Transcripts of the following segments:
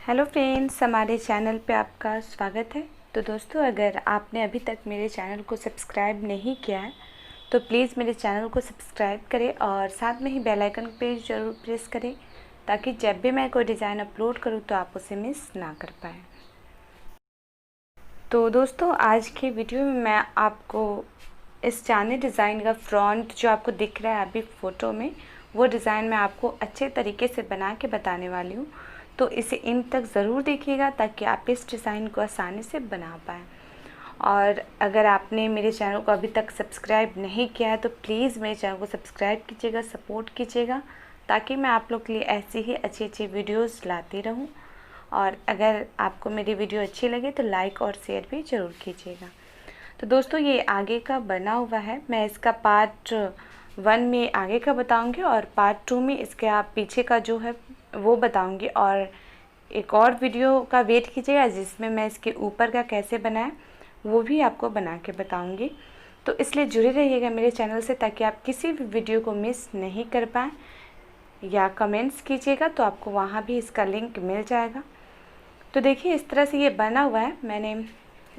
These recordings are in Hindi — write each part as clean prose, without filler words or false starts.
हेलो फ्रेंड्स, हमारे चैनल पे आपका स्वागत है। तो दोस्तों, अगर आपने अभी तक मेरे चैनल को सब्सक्राइब नहीं किया है तो प्लीज़ मेरे चैनल को सब्सक्राइब करें और साथ में ही बेल आइकन पे ज़रूर प्रेस करें ताकि जब भी मैं कोई डिज़ाइन अपलोड करूं तो आप उसे मिस ना कर पाएँ। तो दोस्तों, आज के वीडियो में मैं आपको इस चांदी डिज़ाइन का फ्रंट जो आपको दिख रहा है अभी फ़ोटो में, वो डिज़ाइन मैं आपको अच्छे तरीके से बना के बताने वाली हूँ। तो इसे इन तक ज़रूर देखिएगा ताकि आप इस डिज़ाइन को आसानी से बना पाएँ। और अगर आपने मेरे चैनल को अभी तक सब्सक्राइब नहीं किया है तो प्लीज़ मेरे चैनल को सब्सक्राइब कीजिएगा, सपोर्ट कीजिएगा ताकि मैं आप लोग के लिए ऐसी ही अच्छी अच्छी वीडियोस लाती रहूं। और अगर आपको मेरी वीडियो अच्छी लगे तो लाइक और शेयर भी ज़रूर कीजिएगा। तो दोस्तों, ये आगे का बना हुआ है। मैं इसका पार्ट 1 में आगे का बताऊंगी और पार्ट 2 में इसके आप पीछे का जो है वो बताऊंगी। और एक और वीडियो का वेट कीजिएगा जिसमें मैं इसके ऊपर का कैसे बनाया वो भी आपको बना के बताऊंगी। तो इसलिए जुड़े रहिएगा मेरे चैनल से ताकि आप किसी भी वीडियो को मिस नहीं कर पाएँ। या कमेंट्स कीजिएगा तो आपको वहाँ भी इसका लिंक मिल जाएगा। तो देखिए, इस तरह से ये बना हुआ है, मैंने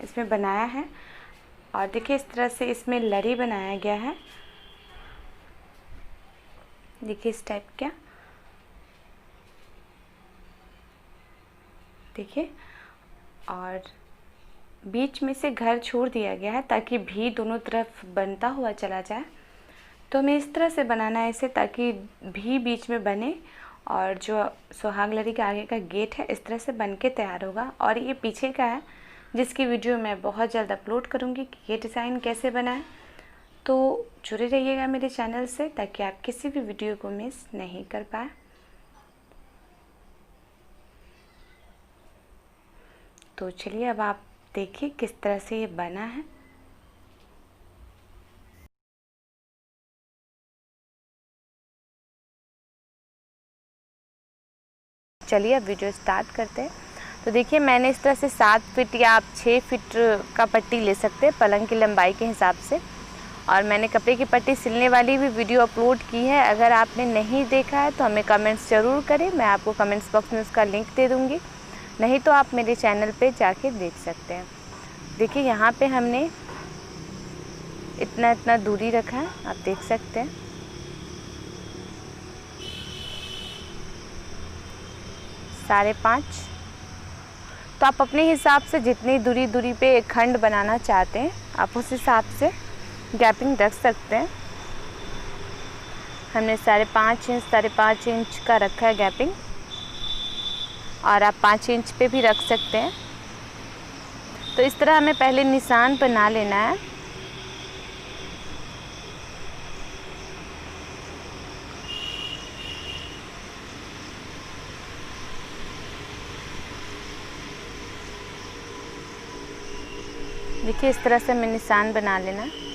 इसमें बनाया है। और देखिए, इस तरह से इसमें लड़ी बनाया गया है। देखिए इस टाइप का, देखिए। और बीच में से घर छोड़ दिया गया है ताकि भी दोनों तरफ बनता हुआ चला जाए। तो हमें इस तरह से बनाना है इसे ताकि भी बीच में बने और जो सुहाग लड़ी के आगे का गेट है इस तरह से बन के तैयार होगा। और ये पीछे का है जिसकी वीडियो मैं बहुत जल्द अपलोड करूँगी कि ये डिज़ाइन कैसे बना है। तो जुड़े रहिएगा मेरे चैनल से ताकि आप किसी भी वीडियो को मिस नहीं कर पाए। तो चलिए अब आप देखिए किस तरह से ये बना है। चलिए अब वीडियो स्टार्ट करते हैं। तो देखिए, मैंने इस तरह से 7 फीट या आप 6 फीट का पट्टी ले सकते हैं पलंग की लंबाई के हिसाब से। और मैंने कपड़े की पट्टी सिलने वाली भी वीडियो अपलोड की है। अगर आपने नहीं देखा है तो हमें कमेंट्स ज़रूर करें, मैं आपको कमेंट्स बॉक्स में उसका लिंक दे दूँगी। नहीं तो आप मेरे चैनल पे जाके देख सकते हैं। देखिए, यहाँ पे हमने इतना इतना दूरी रखा है, आप देख सकते हैं। साढ़े 5। तो आप अपने हिसाब से जितनी दूरी पे खंड बनाना चाहते हैं आप उस हिसाब से गैपिंग रख सकते हैं। हमने 5.5 इंच का रखा है गैपिंग, और आप 5 इंच पे भी रख सकते हैं। तो इस तरह हमें पहले निशान बना लेना है। देखिए, इस तरह से हमें निशान बना लेना है।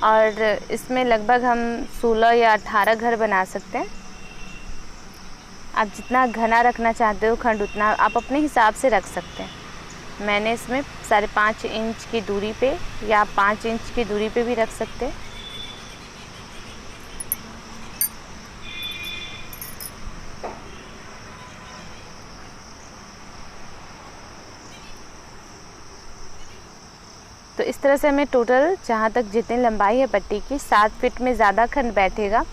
और इसमें लगभग हम 16 या 18 घर बना सकते हैं। आप जितना घना रखना चाहते हो खंड उतना आप अपने हिसाब से रख सकते हैं। मैंने इसमें 5.5 इंच की दूरी पे या 5 इंच की दूरी पे भी रख सकते हैं। तो इस तरह से हमें टोटल जहाँ तक जितनी लंबाई है पट्टी की 7 फीट में ज़्यादा खंड बैठेगा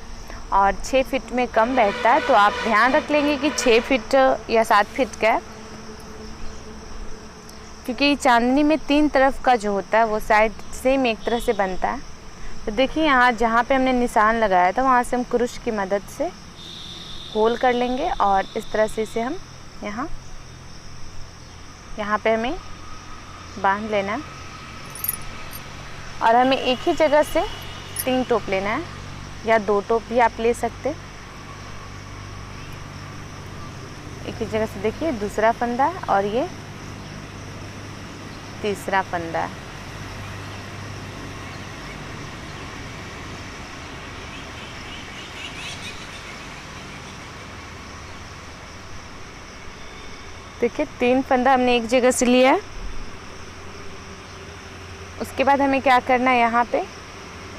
और 6 फीट में कम बैठता है। तो आप ध्यान रख लेंगे कि 6 फीट या 7 फीट का है, क्योंकि चांदनी में 3 तरफ का जो होता है वो साइड सेम एक तरह से बनता है। तो देखिए, यहाँ जहाँ पे हमने निशान लगाया था वहाँ से हम क्रूश की मदद से होल कर लेंगे और इस तरह से इसे हम यहाँ पे हमें बांध लेना है। और हमें एक ही जगह से 3 टोप लेना है या 2 टोप भी आप ले सकते। एक ही जगह से देखिए, दूसरा फंदा है और ये तीसरा फंदा है। देखिए, 3 फंदा हमने एक जगह से लिया है। उसके बाद हमें क्या करना है, यहाँ पे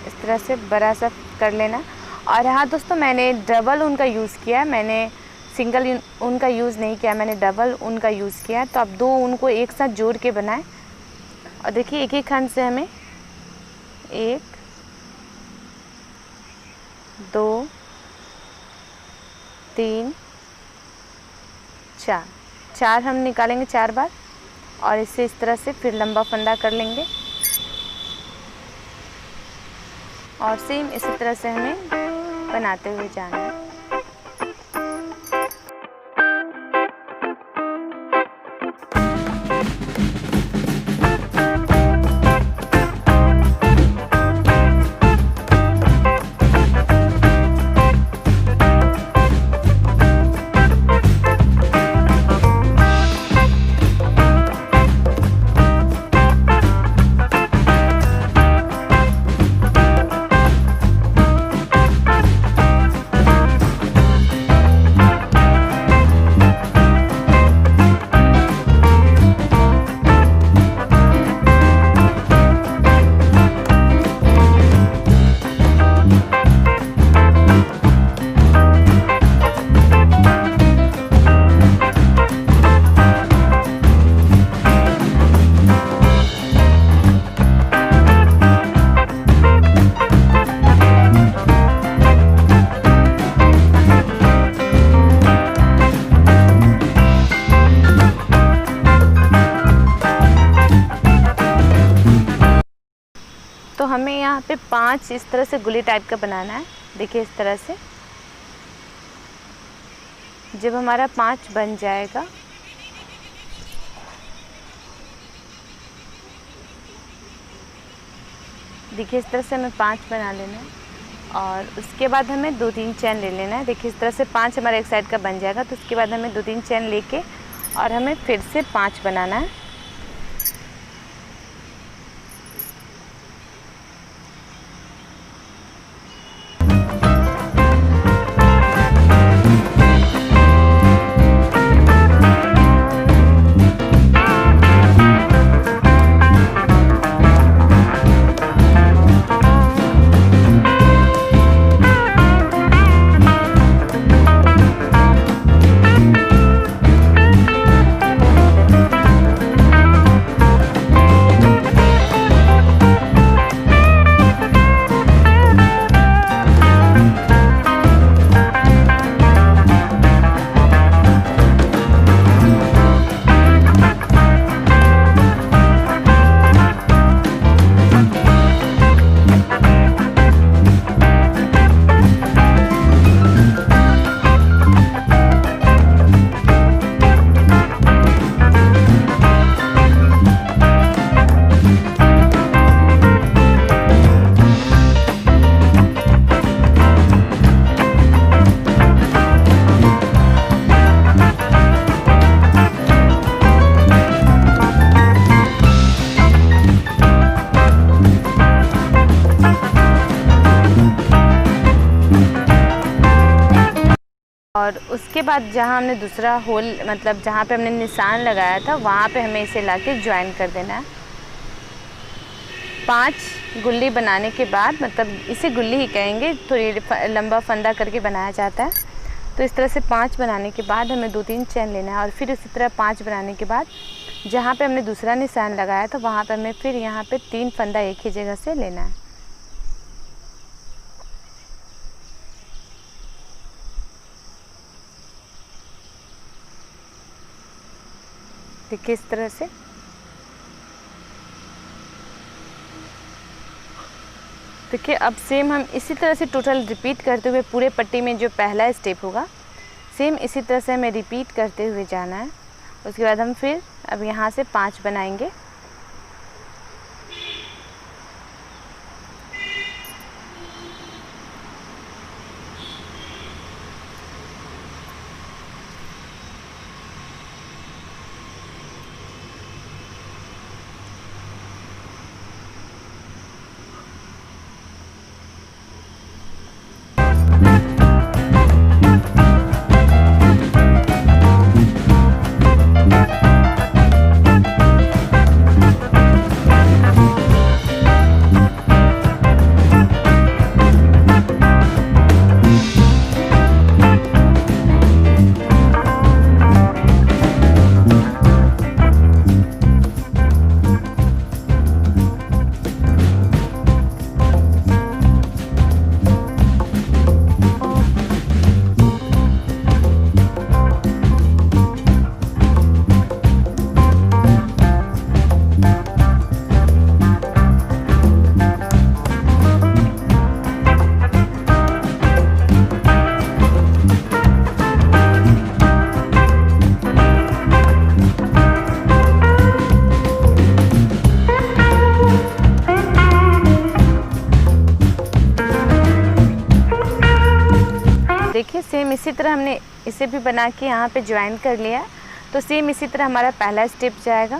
इस तरह से बड़ा सा कर लेना और हाँ दोस्तों, मैंने डबल ऊन का यूज़ किया है, मैंने सिंगल ऊन का यूज़ नहीं किया, मैंने डबल ऊन का यूज़ किया है। तो आप 2 ऊन को एक साथ जोड़ के बनाएं। और देखिए एक ही खंड से हमें 1 2 3 4 हम निकालेंगे 4 बार, और इससे इस तरह से फिर लंबा फंदा कर लेंगे। और सेम इसी तरह से हमें बनाते हुए जाना है। तो हमें यहाँ पे 5 इस तरह से गुली टाइप का बनाना है। देखिए इस तरह से जब हमारा 5 बन जाएगा, देखिए इस तरह से हमें 5 बना लेना है। और उसके बाद हमें 2-3 चैन ले लेना है। देखिए इस तरह से 5 हमारा एक साइड का बन जाएगा। तो उसके बाद हमें 2-3 चैन लेके और हमें फिर से 5 बनाना है। और उसके बाद जहाँ हमने दूसरा होल मतलब जहाँ पे हमने निशान लगाया था वहाँ पे हमें इसे लाके ज्वाइन कर देना है। 5 गुल्ली बनाने के बाद, मतलब इसे गुल्ली ही कहेंगे, थोड़ी लंबा फंदा करके बनाया जाता है। तो इस तरह से 5 बनाने के बाद हमें 2-3 चैन लेना है। और फिर इसी तरह 5 बनाने के बाद जहाँ पे हमने दूसरा निशान लगाया था वहाँ पे हमें फिर यहाँ पे 3 फंदा एक ही जगह से लेना है। देखिए इस तरह से। देखिए अब सेम हम इसी तरह से टोटल रिपीट करते हुए पूरे पट्टी में जो पहला स्टेप होगा सेम इसी तरह से हमें रिपीट करते हुए जाना है। उसके बाद हम फिर अब यहाँ से 5 बनाएंगे। देखिए सेम इसी तरह हमने इसे भी बना के यहाँ पे ज्वाइन कर लिया। तो सेम इसी तरह हमारा पहला स्टेप जाएगा,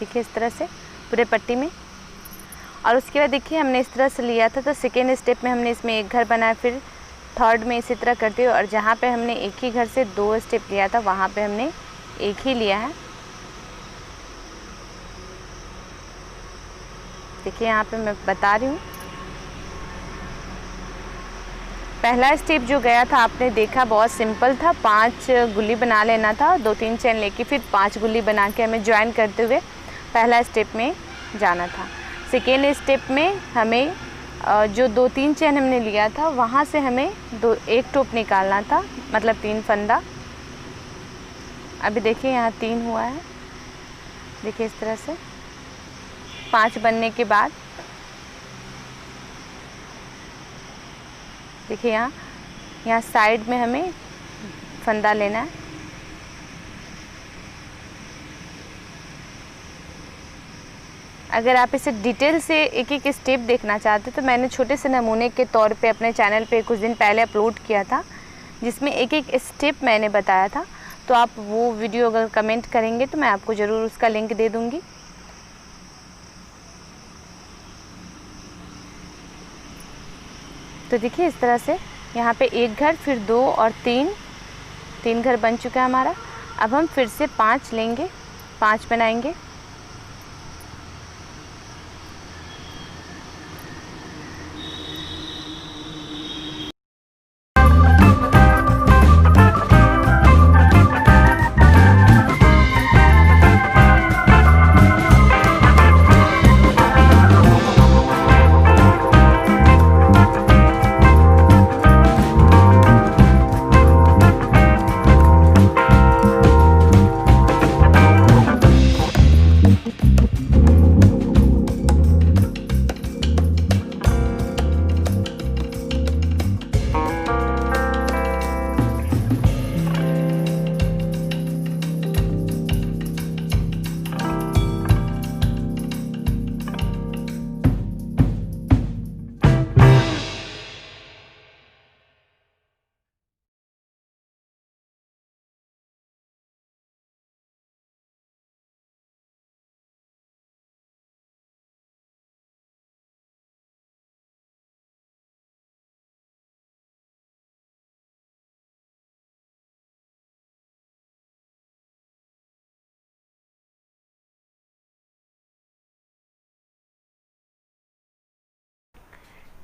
देखिए इस तरह से पूरे पट्टी में। और उसके बाद देखिए हमने इस तरह से लिया था, तो सेकेंड स्टेप में हमने इसमें एक घर बनाया, फिर थर्ड में इसी तरह करते हुए, और जहाँ पे हमने एक ही घर से 2 स्टेप लिया था वहाँ पे हमने एक ही लिया है। देखिए यहाँ पे मैं बता रही हूँ, पहला स्टेप जो गया था आपने देखा बहुत सिंपल था, 5 गुल्ली बना लेना था, 2-3 चेन लेके फिर 5 गुल्ली बना के हमें ज्वाइन करते हुए पहला स्टेप में जाना था। सेकेंड स्टेप में हमें जो 2-3 चेन हमने लिया था वहाँ से हमें एक टोप निकालना था, मतलब 3 फंदा। अभी देखिए यहाँ 3 हुआ है, देखिए इस तरह से 5 बनने के बाद देखिए यहाँ साइड में हमें फंदा लेना है। अगर आप इसे डिटेल से एक एक स्टेप देखना चाहते तो मैंने छोटे से नमूने के तौर पे अपने चैनल पे कुछ दिन पहले अपलोड किया था, जिसमें एक एक स्टेप मैंने बताया था। तो आप वो वीडियो अगर कमेंट करेंगे तो मैं आपको ज़रूर उसका लिंक दे दूँगी। तो देखिए इस तरह से यहाँ पे एक घर, फिर 2 और 3 घर बन चुका है हमारा। अब हम फिर से 5 लेंगे, 5 बनाएंगे।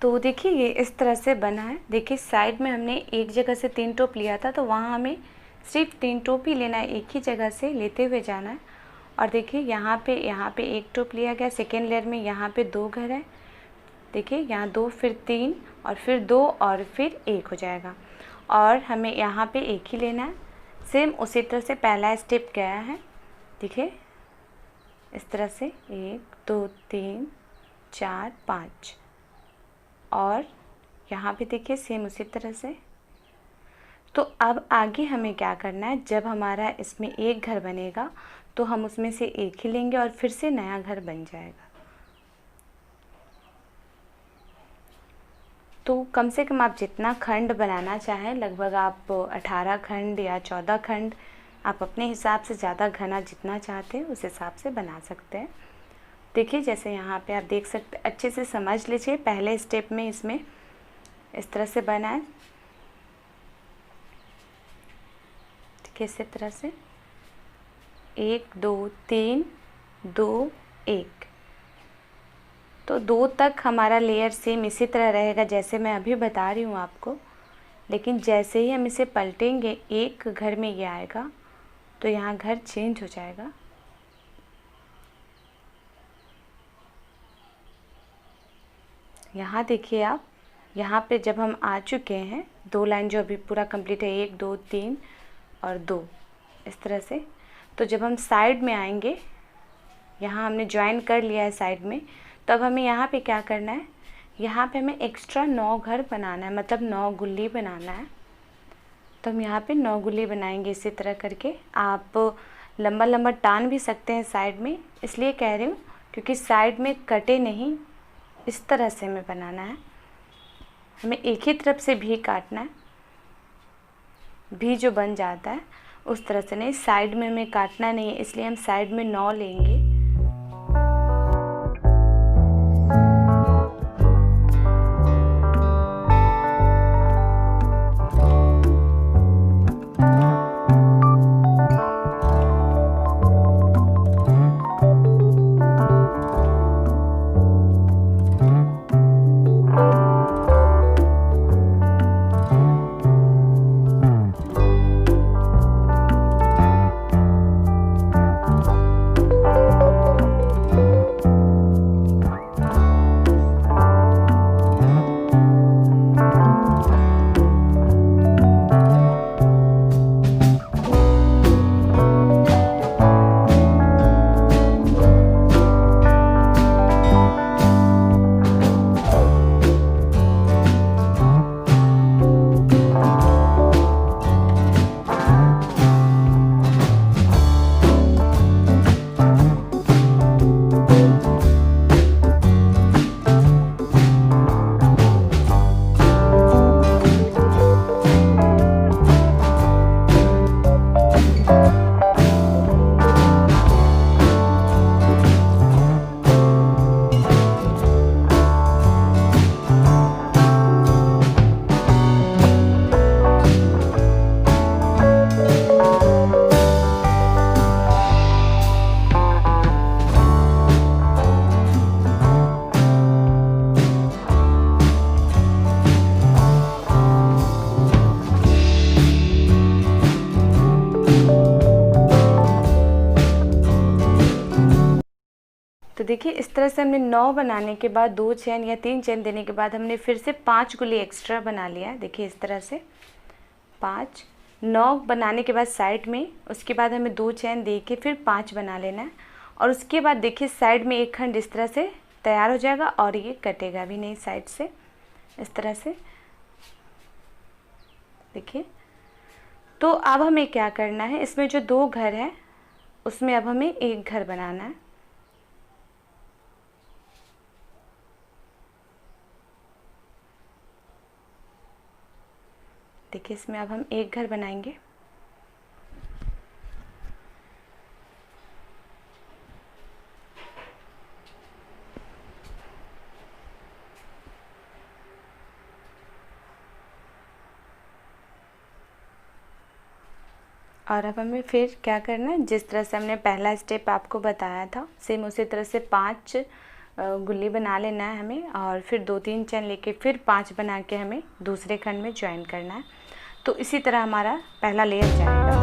तो देखिए ये इस तरह से बना है। देखिए साइड में हमने एक जगह से 3 टोप लिया था, तो वहाँ हमें सिर्फ 3 टोप ही लेना है, एक ही जगह से लेते हुए जाना है। और देखिए यहाँ पे एक टोप लिया गया, सेकेंड लेयर में यहाँ पे 2 घर है। देखिए यहाँ 2, फिर 3 और फिर 2 और फिर 1 हो जाएगा। और हमें यहाँ पे एक ही लेना है। सेम उसी तरह से पहला स्टेप गया है, देखिए इस तरह से 1 2 3 4 5। और यहाँ पे देखिए सेम उसी तरह से। तो अब आगे हमें क्या करना है, जब हमारा इसमें एक घर बनेगा तो हम उसमें से एक ही लेंगे और फिर से नया घर बन जाएगा। तो कम से कम आप जितना खंड बनाना चाहें, लगभग आप 18 खंड या 14 खंड, आप अपने हिसाब से ज़्यादा घना जितना चाहते हैं उस हिसाब से बना सकते हैं। देखिए जैसे यहाँ पे आप देख सकते हैं, अच्छे से समझ लीजिए। पहले स्टेप में इसमें इस तरह से बना है, देखिए इसी तरह से 1 2 3 2 1। तो 2 तक हमारा लेयर सेम इसी तरह रहेगा जैसे मैं अभी बता रही हूँ आपको। लेकिन जैसे ही हम इसे पलटेंगे, एक घर में ये आएगा तो यहाँ घर चेंज हो जाएगा। यहाँ देखिए आप, यहाँ पे जब हम आ चुके हैं, 2 लाइन जो अभी पूरा कंप्लीट है, 1 2 3 और 2 इस तरह से। तो जब हम साइड में आएंगे, यहाँ हमने ज्वाइन कर लिया है साइड में, तब हमें यहाँ पे क्या करना है, यहाँ पे हमें एक्स्ट्रा 9 घर बनाना है, मतलब 9 गुल्ली बनाना है। तो हम यहाँ पे 9 गुल्ली बनाएंगे इसी तरह करके। आप लंबा लंबा टान भी सकते हैं साइड में, इसलिए कह रही हूँ क्योंकि साइड में कटे नहीं, इस तरह से हमें बनाना है। हमें एक ही तरफ से भी काटना है। भी जो बन जाता है उस तरह से नहीं, साइड में हमें काटना नहीं है, इसलिए हम साइड में 9 लेंगे। तो देखिए इस तरह से हमने 9 बनाने के बाद 2 चेन या 3 चेन देने के बाद हमने फिर से 5 गुली एक्स्ट्रा बना लिया है। देखिए इस तरह से 5, 9 बनाने के बाद साइड में, उसके बाद हमें 2 चेन दे के फिर 5 बना लेना है। और उसके बाद देखिए साइड में एक खंड इस तरह से तैयार हो जाएगा और ये कटेगा भी नहीं साइड से, इस तरह से। देखिए तो अब हमें क्या करना है, इसमें जो 2 घर है उसमें अब हमें एक घर बनाना है। देखिए इसमें अब हम एक घर बनाएंगे। और अब हमें फिर क्या करना है, जिस तरह से हमने पहला स्टेप आपको बताया था सेम उसी तरह से 5 गुल्ली बना लेना है हमें, और फिर 2-3 चेन लेके फिर 5 बना के हमें दूसरे खंड में ज्वाइन करना है। तो इसी तरह हमारा पहला लेयर जाएगा।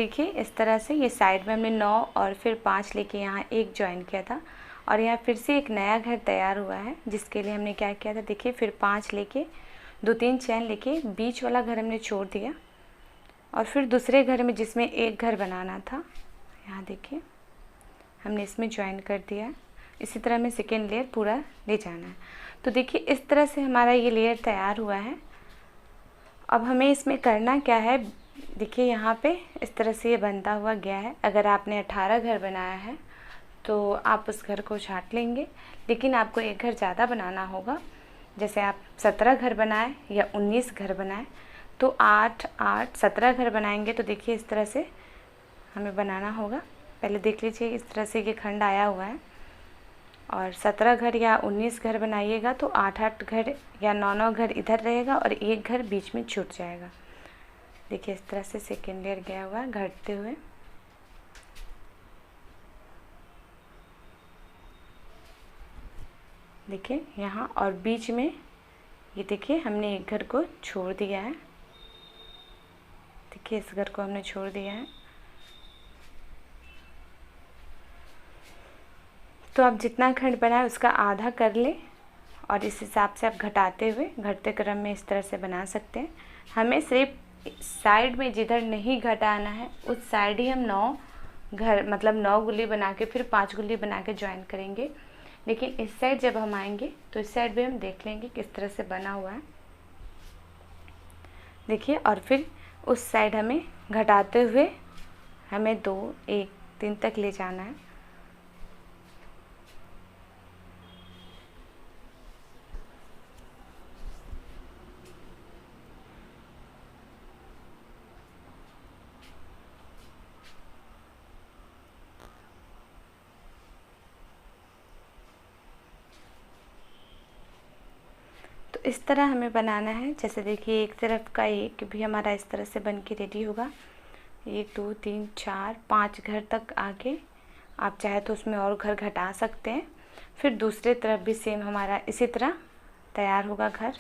देखिए इस तरह से ये साइड में हमने 9 और फिर 5 लेके यहाँ एक जॉइन किया था और यहाँ फिर से एक नया घर तैयार हुआ है, जिसके लिए हमने क्या किया था, देखिए फिर 5 लेके 2-3 चैन लेके बीच वाला घर हमने छोड़ दिया और फिर दूसरे घर में जिसमें एक घर बनाना था, यहाँ देखिए हमने इसमें ज्वाइन कर दिया है। इसी तरह हमें सेकेंड लेयर पूरा ले जाना है। तो देखिए इस तरह से हमारा ये लेयर तैयार हुआ है। अब हमें इसमें करना क्या है, देखिए यहाँ पे इस तरह से ये बनता हुआ गया है। अगर आपने 18 घर बनाया है तो आप उस घर को छाँट लेंगे, लेकिन आपको एक घर ज़्यादा बनाना होगा। जैसे आप 17 घर बनाए या 19 घर बनाए तो 8 8 17 घर बनाएंगे। तो देखिए इस तरह से हमें बनाना होगा। पहले देख लीजिए इस तरह से ये खंड आया हुआ है और 17 घर या 19 घर बनाइएगा तो 8 8 घर या 9 9 घर इधर रहेगा और एक घर बीच में छूट जाएगा। देखिए इस तरह से सेकेंड लेयर गया हुआ है घटते हुए। देखिए यहाँ और बीच में ये देखिए हमने एक घर को छोड़ दिया है। देखिए इस घर को हमने छोड़ दिया है। तो आप जितना खंड बनाए उसका आधा कर ले और इस हिसाब से आप घटाते हुए घटते क्रम में इस तरह से बना सकते हैं। हमें सिर्फ साइड में जिधर नहीं घटाना है उस साइड ही हम 9 घर मतलब 9 गुल्ली बना के फिर 5 गुल्ली बना के ज्वाइन करेंगे। लेकिन इस साइड जब हम आएंगे तो इस साइड भी हम देख लेंगे किस तरह से बना हुआ है। देखिए और फिर उस साइड हमें घटाते हुए हमें 2 1 3 तक ले जाना है। इस तरह हमें बनाना है। जैसे देखिए एक तरफ का एक भी हमारा इस तरह से बन के रेडी होगा। 1 2 3 4 5 घर तक आगे आप चाहे तो उसमें और घर घटा सकते हैं। फिर दूसरे तरफ भी सेम हमारा इसी तरह तैयार होगा घर।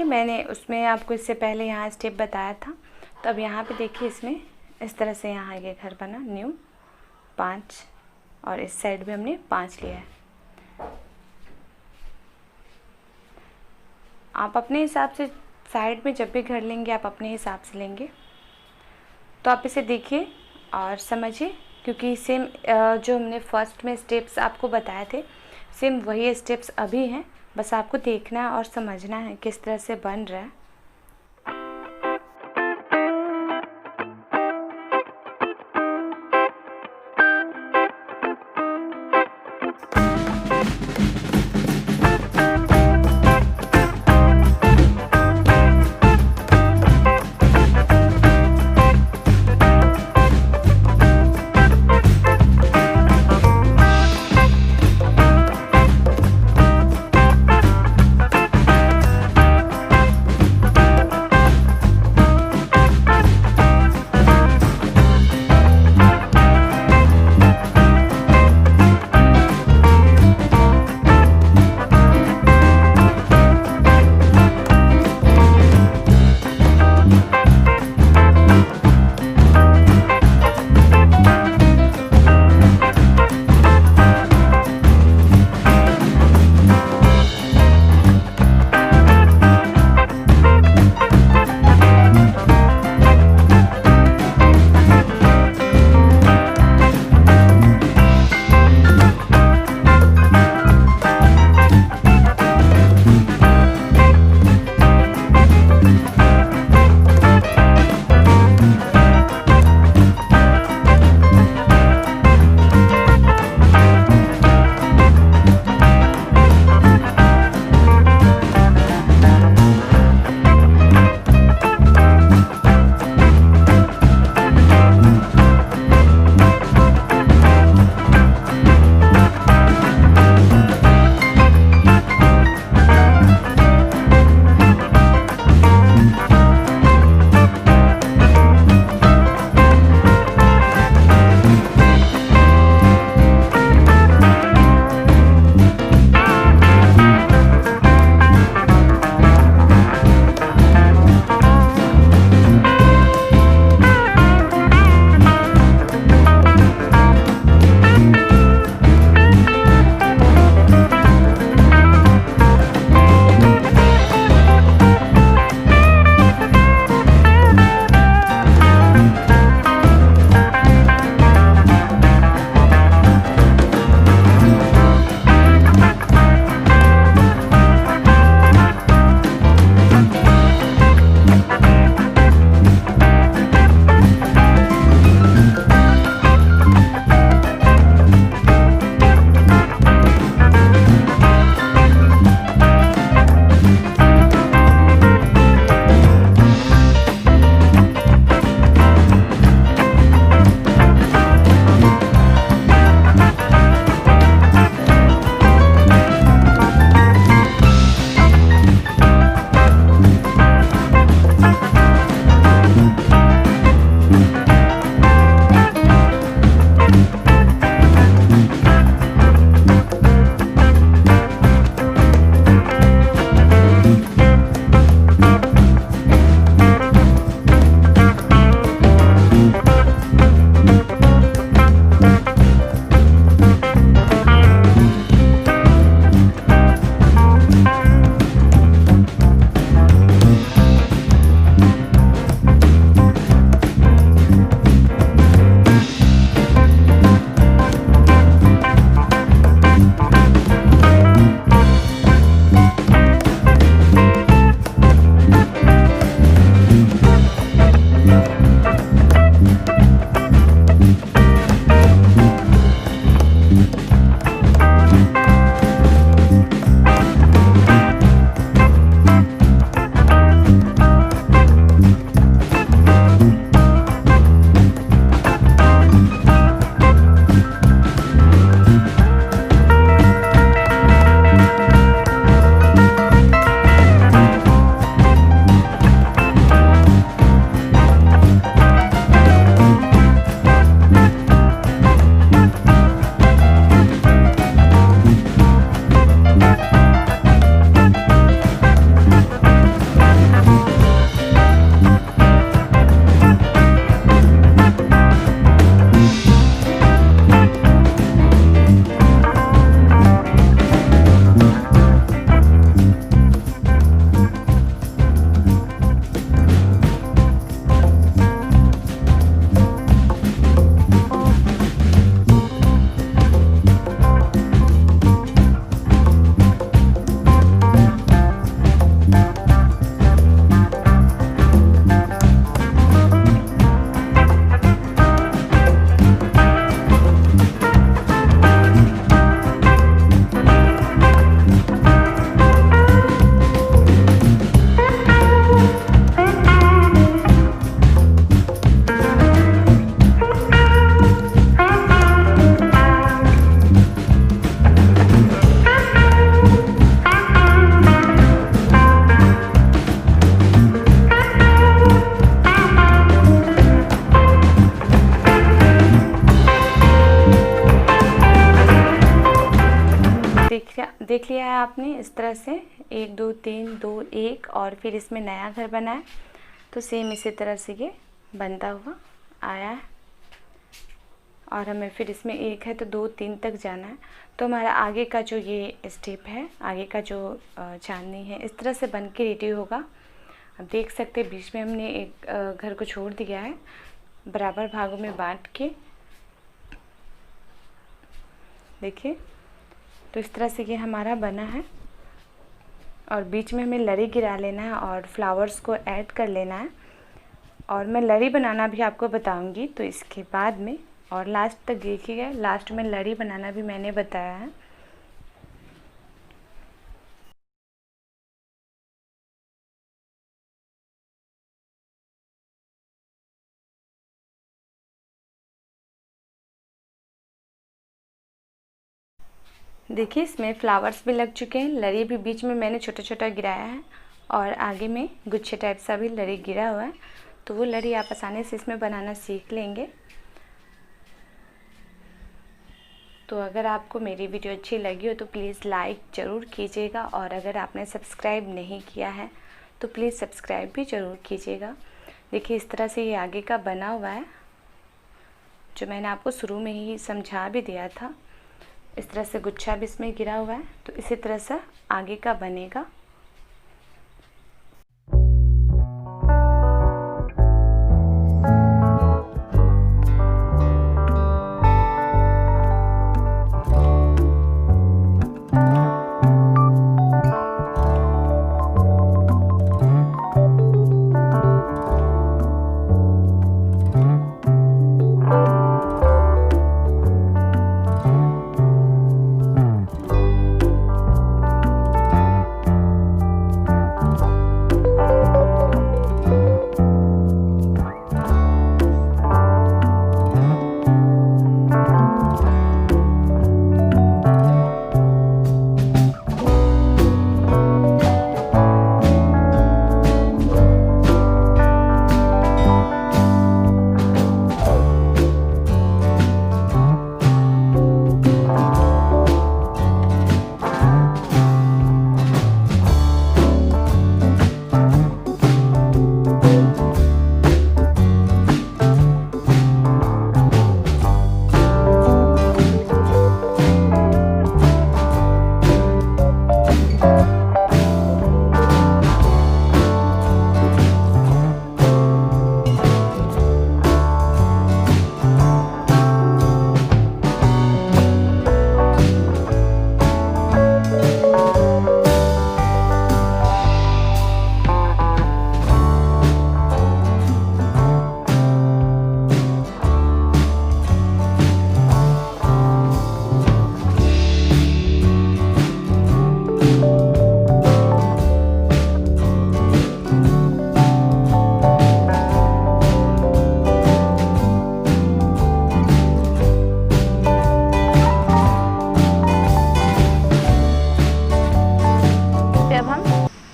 मैंने उसमें आपको इससे पहले यहाँ स्टेप बताया था। तो अब यहाँ पे देखिए इसमें इस तरह से यहाँ ये घर बना न्यू 5 और इस साइड भी हमने 5 लिया है। आप अपने हिसाब से साइड में जब भी घर लेंगे आप अपने हिसाब से लेंगे। तो आप इसे देखिए और समझिए, क्योंकि सेम जो हमने फर्स्ट में स्टेप्स आपको बताए थे सेम वही स्टेप्स अभी हैं। बस आपको देखना है और समझना है किस तरह से बन रहा है। देख लिया है आपने इस तरह से 1 2 3 2 1 और फिर इसमें नया घर बना है। तो सेम इसी तरह से ये बनता हुआ आया है और हमें फिर इसमें 1 है तो 2 3 तक जाना है। तो हमारा आगे का जो ये स्टेप है, आगे का जो चांदनी है, इस तरह से बन के रेडी होगा। अब देख सकते हैं बीच में हमने एक घर को छोड़ दिया है, बराबर भागों में बांट के। देखिए, तो इस तरह से ये हमारा बना है और बीच में हमें लरी गिरा लेना है और फ्लावर्स को ऐड कर लेना है। और मैं लरी बनाना भी आपको बताऊंगी तो इसके बाद में, और लास्ट तक देखिएगा, लास्ट में लरी बनाना भी मैंने बताया है। देखिए, इसमें फ्लावर्स भी लग चुके हैं, लरी भी बीच में मैंने छोटा छोटा गिराया है और आगे में गुच्छे टाइप सा भी लरी गिरा हुआ है। तो वो लरी आप आसानी से इसमें बनाना सीख लेंगे। तो अगर आपको मेरी वीडियो अच्छी लगी हो तो प्लीज़ लाइक ज़रूर कीजिएगा और अगर आपने सब्सक्राइब नहीं किया है तो प्लीज़ सब्सक्राइब भी ज़रूर कीजिएगा। देखिए, इस तरह से ये आगे का बना हुआ है, जो मैंने आपको शुरू में ही समझा भी दिया था। इस तरह से गुच्छा भी इसमें गिरा हुआ है, तो इसी तरह से आगे का बनेगा।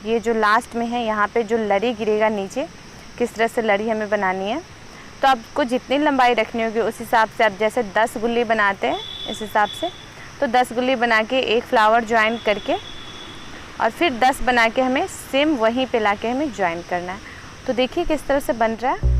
ये जो लास्ट में है यहाँ पे जो लड़ी गिरेगा नीचे, किस तरह से लड़ी हमें बनानी है। तो आपको जितनी लंबाई रखनी होगी उस हिसाब से, आप जैसे 10 गुल्ली बनाते हैं इस हिसाब से, तो 10 गुल्ली बना के एक फ्लावर ज्वाइन करके और फिर 10 बना के हमें सेम वहीं पे लाके हमें ज्वाइन करना है। तो देखिए किस तरह से बन रहा है।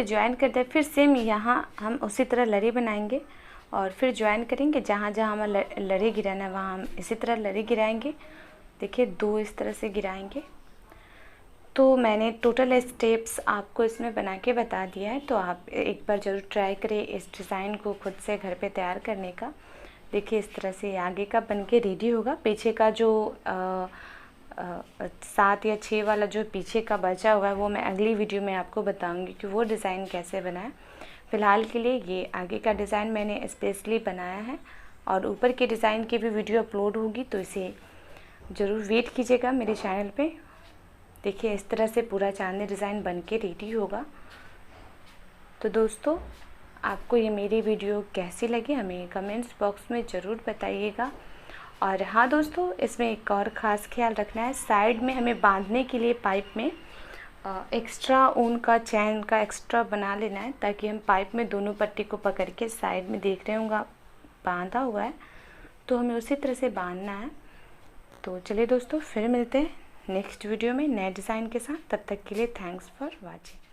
ज्वाइन कर दिया। फिर सेम यहाँ हम उसी तरह लड़ी बनाएंगे और फिर ज्वाइन करेंगे। जहाँ जहाँ हमें लड़ी गिराना है वहाँ हम इसी तरह लड़ी गिराएंगे। देखिए 2 इस तरह से गिराएंगे। तो मैंने टोटल स्टेप्स आपको इसमें बना के बता दिया है, तो आप एक बार ज़रूर ट्राई करें इस डिज़ाइन को खुद से घर पे तैयार करने का। देखिए इस तरह से आगे का बन के रेडी होगा। पीछे का जो 7 या 6 वाला जो पीछे का बचा हुआ है वो मैं अगली वीडियो में आपको बताऊंगी कि वो डिज़ाइन कैसे बना है। फ़िलहाल के लिए ये आगे का डिज़ाइन मैंने स्पेशली बनाया है और ऊपर के डिज़ाइन की भी वीडियो अपलोड होगी, तो इसे ज़रूर वेट कीजिएगा मेरे चैनल पे। देखिए इस तरह से पूरा चांदनी डिज़ाइन बन के रेडी होगा। तो दोस्तों आपको ये मेरी वीडियो कैसी लगी हमें कमेंट्स बॉक्स में ज़रूर बताइएगा। और हाँ दोस्तों, इसमें एक और ख़ास ख्याल रखना है, साइड में हमें बांधने के लिए पाइप में एक्स्ट्रा ऊन का चैन का एक्स्ट्रा बना लेना है, ताकि हम पाइप में दोनों पट्टी को पकड़ के साइड में देख रहे होंगे बांधा हुआ है, तो हमें उसी तरह से बांधना है। तो चलिए दोस्तों फिर मिलते हैं नेक्स्ट वीडियो में नए डिज़ाइन के साथ। तब तक के लिए थैंक्स फॉर वॉचिंग।